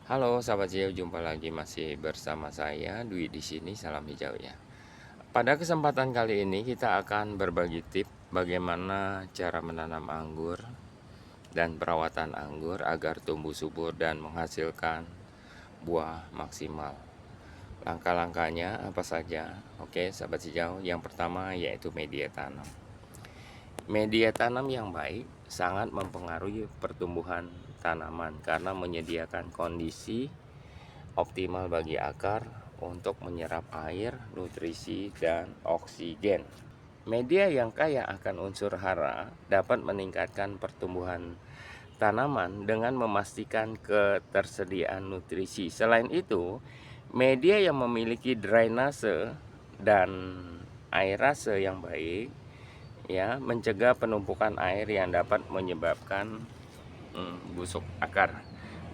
Halo sahabat hijau, jumpa lagi masih bersama saya Dwi di sini. Salam hijau ya. Pada kesempatan kali ini kita akan berbagi tips bagaimana cara menanam anggur dan perawatan anggur agar tumbuh subur dan menghasilkan buah maksimal. Langkah-langkahnya apa saja? Oke, sahabat hijau. Yang pertama yaitu media tanam. Media tanam yang baik sangat mempengaruhi pertumbuhan tanaman karena menyediakan kondisi optimal bagi akar untuk menyerap air, nutrisi, dan oksigen. Media yang kaya akan unsur hara dapat meningkatkan pertumbuhan tanaman dengan memastikan ketersediaan nutrisi. Selain itu, media yang memiliki drainase dan aerase yang baik ya mencegah penumpukan air yang dapat menyebabkan busuk akar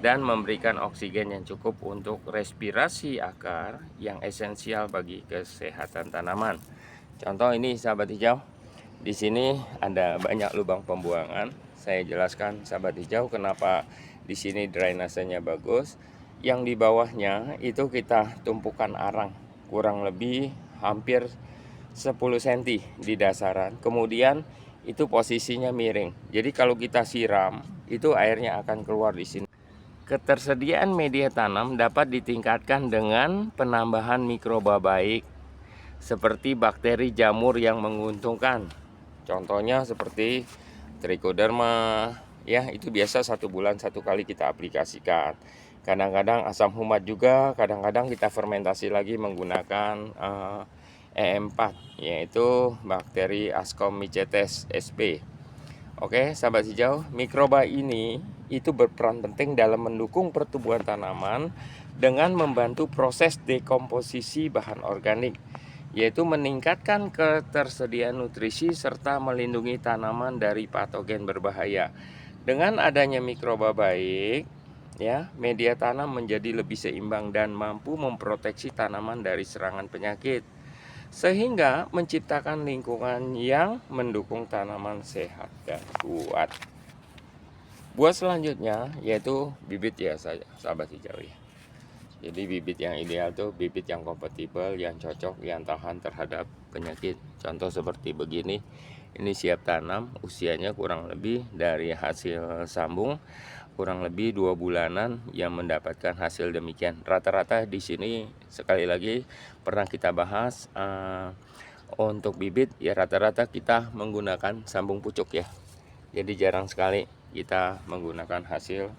dan memberikan oksigen yang cukup untuk respirasi akar yang esensial bagi kesehatan tanaman. Contoh ini sahabat hijau, di sini ada banyak lubang pembuangan. Saya jelaskan sahabat hijau kenapa di sini drainasenya bagus. Yang di bawahnya itu kita tumpukan arang kurang lebih hampir 10 cm di dasaran. Kemudian itu posisinya miring. Jadi kalau kita siram, itu airnya akan keluar di sini. Ketersediaan media tanam dapat ditingkatkan dengan penambahan mikroba baik seperti bakteri jamur yang menguntungkan. Contohnya seperti Trichoderma, ya itu biasa 1 bulan 1 kali kita aplikasikan. Kadang-kadang asam humat juga, kadang-kadang kita fermentasi lagi menggunakan E4, yaitu bakteri Ascomycetes sp. Oke, sahabat hijau, mikroba ini itu berperan penting dalam mendukung pertumbuhan tanaman dengan membantu proses dekomposisi bahan organik, yaitu meningkatkan ketersediaan nutrisi serta melindungi tanaman dari patogen berbahaya. Dengan adanya mikroba baik, ya, media tanam menjadi lebih seimbang dan mampu memproteksi tanaman dari serangan penyakit, sehingga menciptakan lingkungan yang mendukung tanaman sehat dan kuat. Buah selanjutnya yaitu bibit ya sahabat hijau ya. Jadi bibit yang ideal tuh bibit yang kompatibel, yang cocok, yang tahan terhadap penyakit. Contoh seperti begini, ini siap tanam, usianya kurang lebih dari hasil sambung kurang lebih 2 bulanan yang mendapatkan hasil demikian. Rata-rata di sini sekali lagi pernah kita bahas untuk bibit ya rata-rata kita menggunakan sambung pucuk ya. Jadi jarang sekali kita menggunakan hasil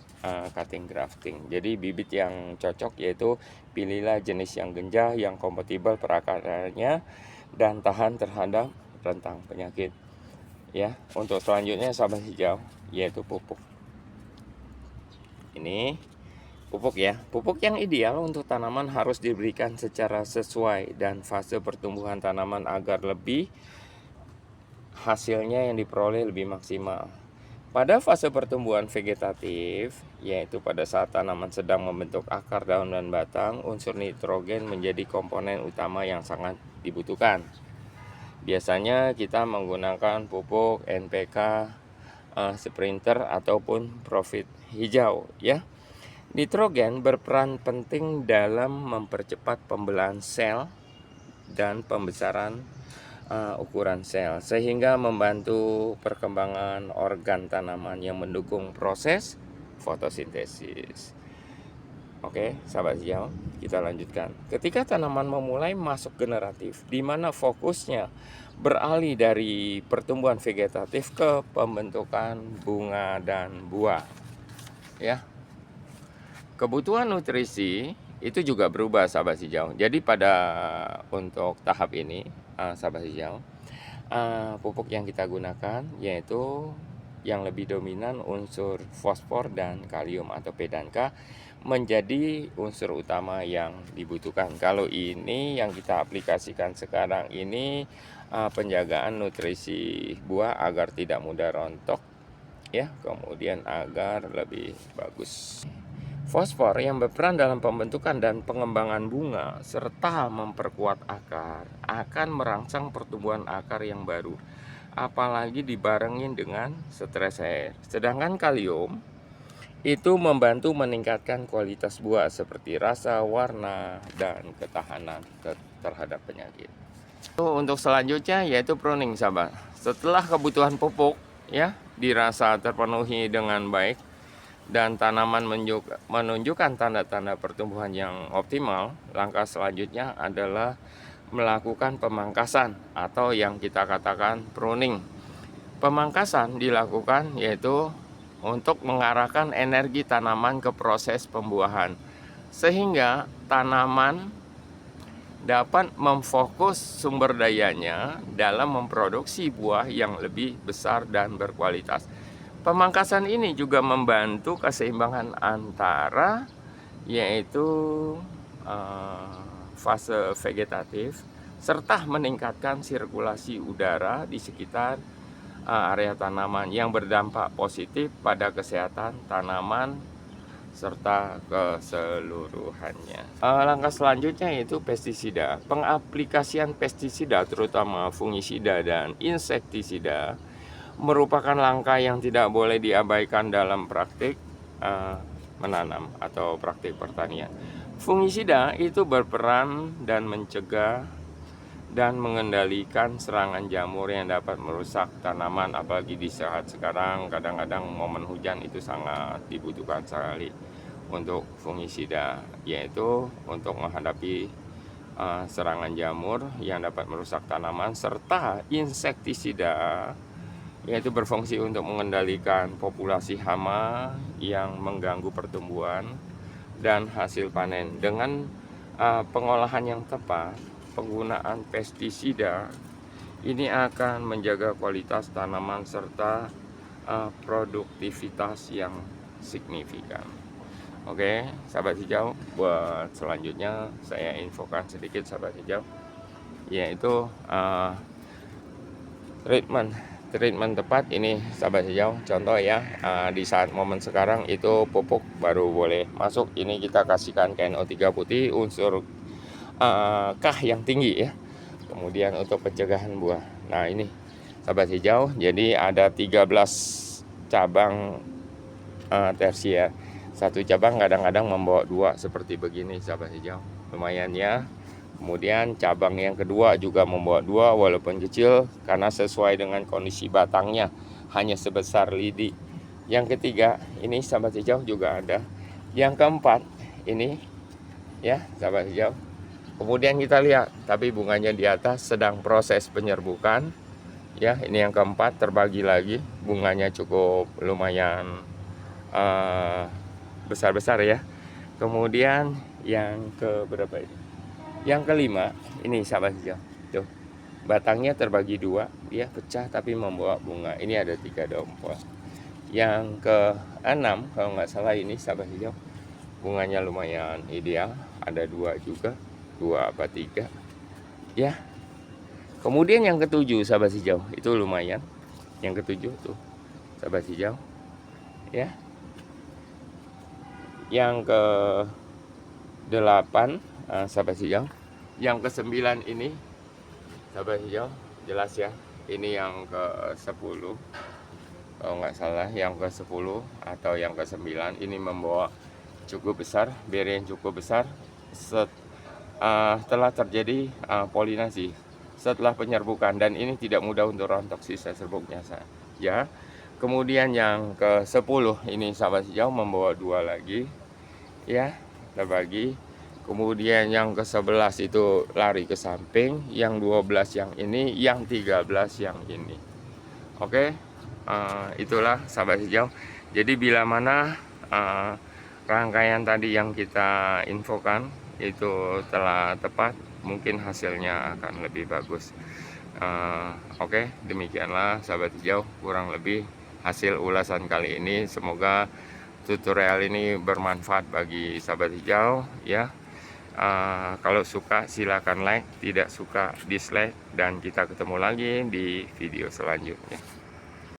cutting grafting. Jadi bibit yang cocok yaitu pilihlah jenis yang genjah, yang kompatibel perakarannya dan tahan terhadap rentang penyakit. Ya, untuk selanjutnya sahabat hijau yaitu pupuk. Ini pupuk ya. Pupuk yang ideal untuk tanaman harus diberikan secara sesuai dan fase pertumbuhan tanaman agar lebih hasilnya yang diperoleh lebih maksimal. Pada fase pertumbuhan vegetatif, yaitu pada saat tanaman sedang membentuk akar, daun, dan batang, unsur nitrogen menjadi komponen utama yang sangat dibutuhkan. Biasanya kita menggunakan pupuk NPK, Sprinter ataupun Profit hijau ya. Nitrogen berperan penting dalam mempercepat pembelahan sel dan pembesaran ukuran sel sehingga membantu perkembangan organ tanaman yang mendukung proses fotosintesis. Oke, sahabat hijau, kita lanjutkan. Ketika tanaman memulai masuk generatif, di mana fokusnya beralih dari pertumbuhan vegetatif ke pembentukan bunga dan buah. Ya, kebutuhan nutrisi itu juga berubah sahabat hijau. Jadi pada untuk tahap ini sahabat hijau, pupuk yang kita gunakan yaitu yang lebih dominan unsur fosfor dan kalium atau P dan K menjadi unsur utama yang dibutuhkan. Kalau ini yang kita aplikasikan sekarang ini penjagaan nutrisi buah agar tidak mudah rontok ya, kemudian agar lebih bagus. Fosfor yang berperan dalam pembentukan dan pengembangan bunga serta memperkuat akar akan merangsang pertumbuhan akar yang baru, apalagi dibarengin dengan stres air. Sedangkan kalium itu membantu meningkatkan kualitas buah seperti rasa, warna, dan ketahanan terhadap penyakit. Untuk selanjutnya yaitu pruning, sahabat. Setelah kebutuhan pupuk ya dirasa terpenuhi dengan baik dan tanaman menunjukkan tanda-tanda pertumbuhan yang optimal, langkah selanjutnya adalah melakukan pemangkasan atau yang kita katakan pruning. Pemangkasan dilakukan yaitu untuk mengarahkan energi tanaman ke proses pembuahan, sehingga tanaman dapat memfokus sumber dayanya dalam memproduksi buah yang lebih besar dan berkualitas. Pemangkasan ini juga membantu keseimbangan antara yaitu fase vegetatif serta meningkatkan sirkulasi udara di sekitar area tanaman yang berdampak positif pada kesehatan tanaman serta keseluruhannya. Langkah selanjutnya yaitu pestisida. Pengaplikasian pestisida terutama fungisida dan insektisida merupakan langkah yang tidak boleh diabaikan dalam praktik menanam atau praktik pertanian. Fungisida itu berperan dan mencegah dan mengendalikan serangan jamur yang dapat merusak tanaman, apalagi di saat sekarang kadang-kadang momen hujan itu sangat dibutuhkan sekali untuk fungisida, yaitu untuk menghadapi serangan jamur yang dapat merusak tanaman, serta insektisida yaitu berfungsi untuk mengendalikan populasi hama yang mengganggu pertumbuhan dan hasil panen. Dengan pengolahan yang tepat, penggunaan pestisida ini akan menjaga kualitas tanaman serta produktivitas yang signifikan. Oke, sahabat hijau, buat selanjutnya saya infokan sedikit sahabat hijau, yaitu treatment tepat ini sahabat hijau. Contoh ya, di saat momen sekarang itu pupuk baru boleh masuk. Ini kita kasihkan KNO3 putih unsur K yang tinggi ya. Kemudian untuk pencegahan buah. Nah ini sahabat hijau, jadi ada 13 cabang tersier. Satu cabang kadang-kadang membawa 2 seperti begini sahabat hijau. Lumayan ya. Kemudian cabang yang kedua juga membawa 2 walaupun kecil karena sesuai dengan kondisi batangnya, hanya sebesar lidi. Yang ketiga ini sahabat hijau juga ada. Yang keempat ini ya sahabat hijau. Kemudian kita lihat, tapi bunganya di atas sedang proses penyerbukan. Ya, ini yang keempat terbagi lagi, bunganya cukup lumayan besar-besar ya. Kemudian yang ke berapa ini? Yang kelima, ini sahabat hijau. Tuh, batangnya terbagi 2, dia pecah tapi membawa bunga. Ini ada 3 dompol. Yang ke-6 kalau nggak salah ini sahabat hijau, bunganya lumayan ideal, ada 2 juga. 2 apa 3 ya. Kemudian yang ke-7 sahabat hijau, itu lumayan. Yang ke-7 tuh sahabat hijau ya. Yang ke-8 sahabat hijau. Yang ke-9 ini sahabat hijau, jelas ya. Ini yang ke-10 kalau nggak salah, yang ke-10 atau yang ke-9 ini membawa cukup besar, beri yang cukup besar. Telah terjadi polinasi setelah penyerbukan, dan ini tidak mudah untuk rontok sisa serbuknya ya. Kemudian yang ke-10 ini sahabat hijau membawa 2 lagi ya, terbagi. Kemudian yang ke-11 itu lari ke samping, yang 12 yang ini, yang 13 yang ini. Oke, itulah sahabat hijau. Jadi bila mana rangkaian tadi yang kita infokan itu telah tepat, mungkin hasilnya akan lebih bagus. Oke, demikianlah sahabat hijau kurang lebih hasil ulasan kali ini. Semoga tutorial ini bermanfaat bagi sahabat hijau ya. Kalau suka silakan like, tidak suka dislike, dan kita ketemu lagi di video selanjutnya.